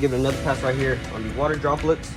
Give it another pass right here on the water droplets.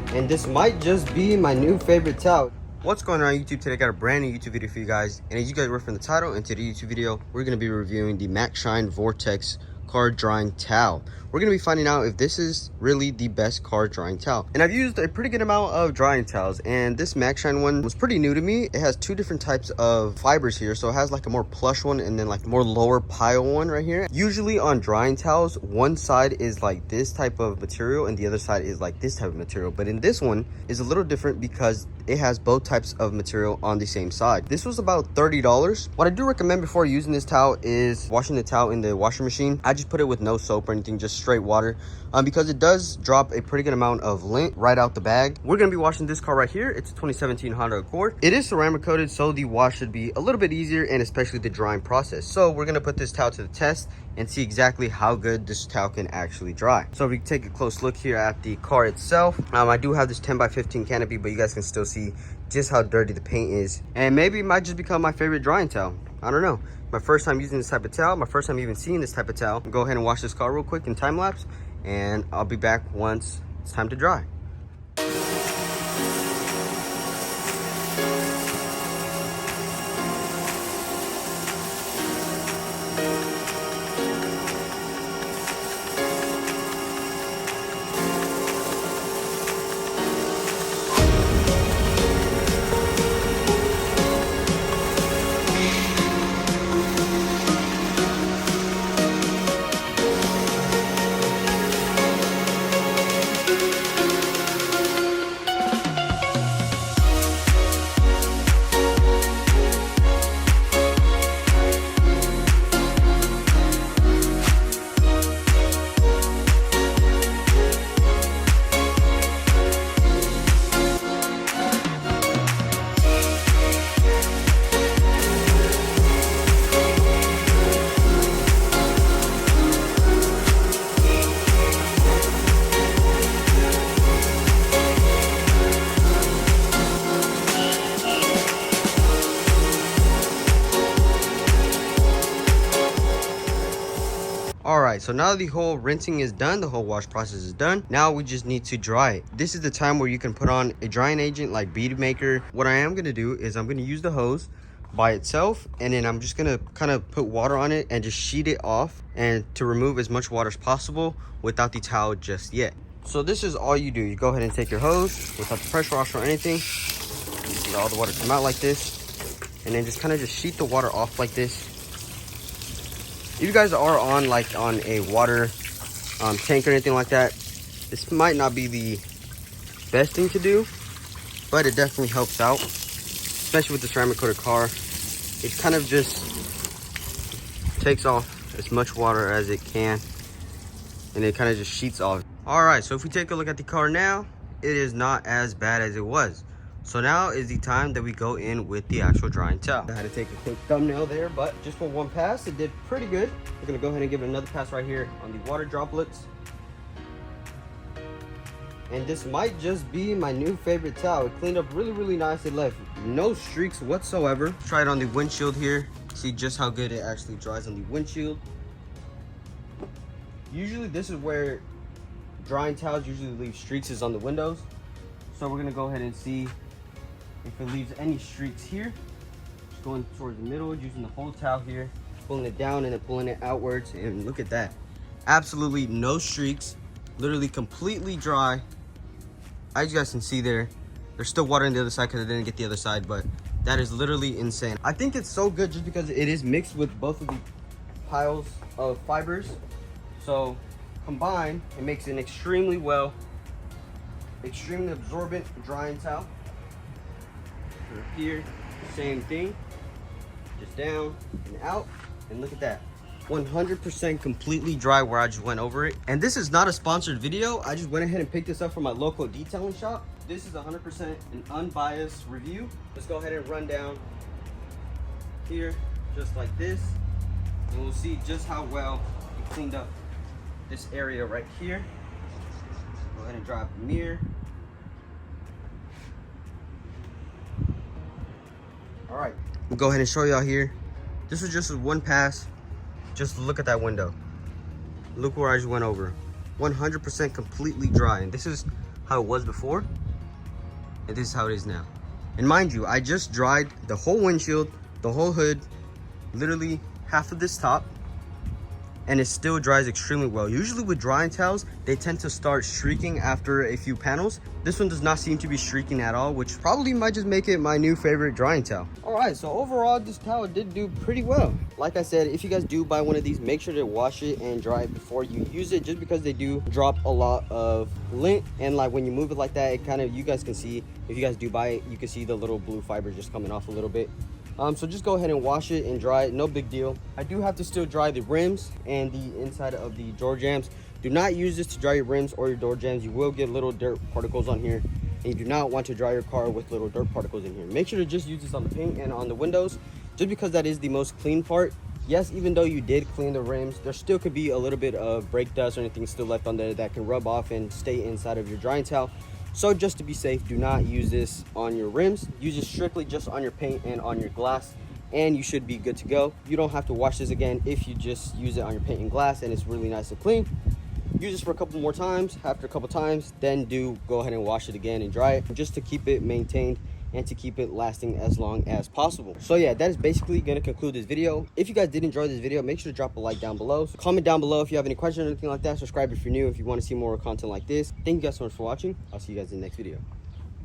And this might just be my new favorite towel. What's going on YouTube today? I got a brand new YouTube video for you guys. And as you guys read from the title, in today's YouTube video, we're going to be reviewing the Maxshine Vortex car drying towel. We're going to be finding out if this is really the best car drying towel. And I've used a pretty good amount of drying towels, and this Maxshine one was pretty new to me. It has two different types of fibers here. So it has like a more plush one and then like more lower pile one right here. Usually on drying towels, one side is like this type of material and the other side is like this type of material. But in this one is a little different because it has both types of material on the same side. This was about $30. What I do recommend before using this towel is washing the towel in the washing machine. I just put it with no soap or anything, just straight water, because it does drop a pretty good amount of lint right out the bag. We're going to be washing this car right here. It's a 2017 Honda Accord. It is ceramic coated, so the wash should be a little bit easier, and especially the drying process. So we're going to put this towel to the test and see exactly how good this towel can actually dry. So if we take a close look here at the car itself, I do have this 10x15 canopy, but you guys can still see just how dirty the paint is, and maybe it might just become my favorite drying towel. I don't know. My first time using this type of towel, my first time even seeing this type of towel. Go ahead and wash this car real quick in time lapse, and I'll be back once it's time to dry. Alright, so now the whole rinsing is done, the whole wash process is done. Now we just need to dry it. This is the time where you can put on a drying agent like Bead Maker. What I am going to do is I'm going to use the hose by itself, and then I'm just going to kind of put water on it and just sheet it off, and to remove as much water as possible without the towel just yet. So this is all you do. You go ahead and take your hose without the pressure washer or anything. You see all the water come out like this, and then just kind of just sheet the water off like this. If you guys are on a water tank or anything like that, this might not be the best thing to do, but it definitely helps out, especially with the ceramic coated car. It kind of just takes off as much water as it can, and it kind of just sheets off. All right, so if we take a look at the car now, it is not as bad as it was. So now is the time that we go in with the actual drying towel. I had to take a quick thumbnail there, but just for one pass, it did pretty good. We're gonna go ahead and give it another pass right here on the water droplets. And this might just be my new favorite towel. It cleaned up really, really nice. It left no streaks whatsoever. Try it on the windshield here. See just how good it actually dries on the windshield. Usually this is where drying towels usually leave streaks, is on the windows. So we're gonna go ahead and see if it leaves any streaks here. Just going towards the middle, using the whole towel here, pulling it down and then pulling it outwards, and look at that. Absolutely no streaks, literally completely dry. As you guys can see there's still water on the other side because I didn't get the other side, but that is literally insane. I think it's so good just because it is mixed with both of the piles of fibers. So combined, it makes an extremely absorbent drying towel. Here, same thing, just down and out, and look at that, 100% completely dry where I just went over it. And this is not a sponsored video. I just went ahead and picked this up from my local detailing shop. This is 100% an unbiased review. Let's go ahead and run down here just like this, and we'll see just how well we cleaned up this area right here. Go ahead and drop the mirror. All right, we'll go ahead and show y'all here. This was just one pass. Just look at that window. look where I just went over. 100% completely dry. And this is how it was before, and this is how it is now. And mind you, I just dried the whole windshield, the whole hood, literally half of this top, and it still dries extremely well. Usually with drying towels, they tend to start streaking after a few panels. This one does not seem to be streaking at all, which probably might just make it my new favorite drying towel. All right, so overall, this towel did do pretty well. Like I said, if you guys do buy one of these, make sure to wash it and dry it before you use it, just because they do drop a lot of lint. And like when you move it like that, it kind of, you guys can see, if you guys do buy it, you can see the little blue fiber just coming off a little bit. So just go ahead and wash it and dry it, no big deal. I do have to still dry the rims and the inside of the door jambs. Do not use this to dry your rims or your door jambs. You will get little dirt particles on here, and you do not want to dry your car with little dirt particles in here. Make sure to just use this on the paint and on the windows, just because that is the most clean part. Yes, even though you did clean the rims, there still could be a little bit of brake dust or anything still left on there that can rub off and stay inside of your drying towel. So just to be safe, do not use this on your rims. Use it strictly just on your paint and on your glass, and you should be good to go. You don't have to wash this again if you just use it on your paint and glass and it's really nice and clean. Use this for a couple more times. After a couple times, then go ahead and wash it again and dry it, just to keep it maintained and to keep it lasting as long as possible. So yeah, that is basically gonna conclude this video. If you guys did enjoy this video, make sure to drop a like down below. So comment down below if you have any questions or anything like that. Subscribe if you're new, if you want to see more content like this. Thank you guys so much for watching. I'll see you guys in the next video.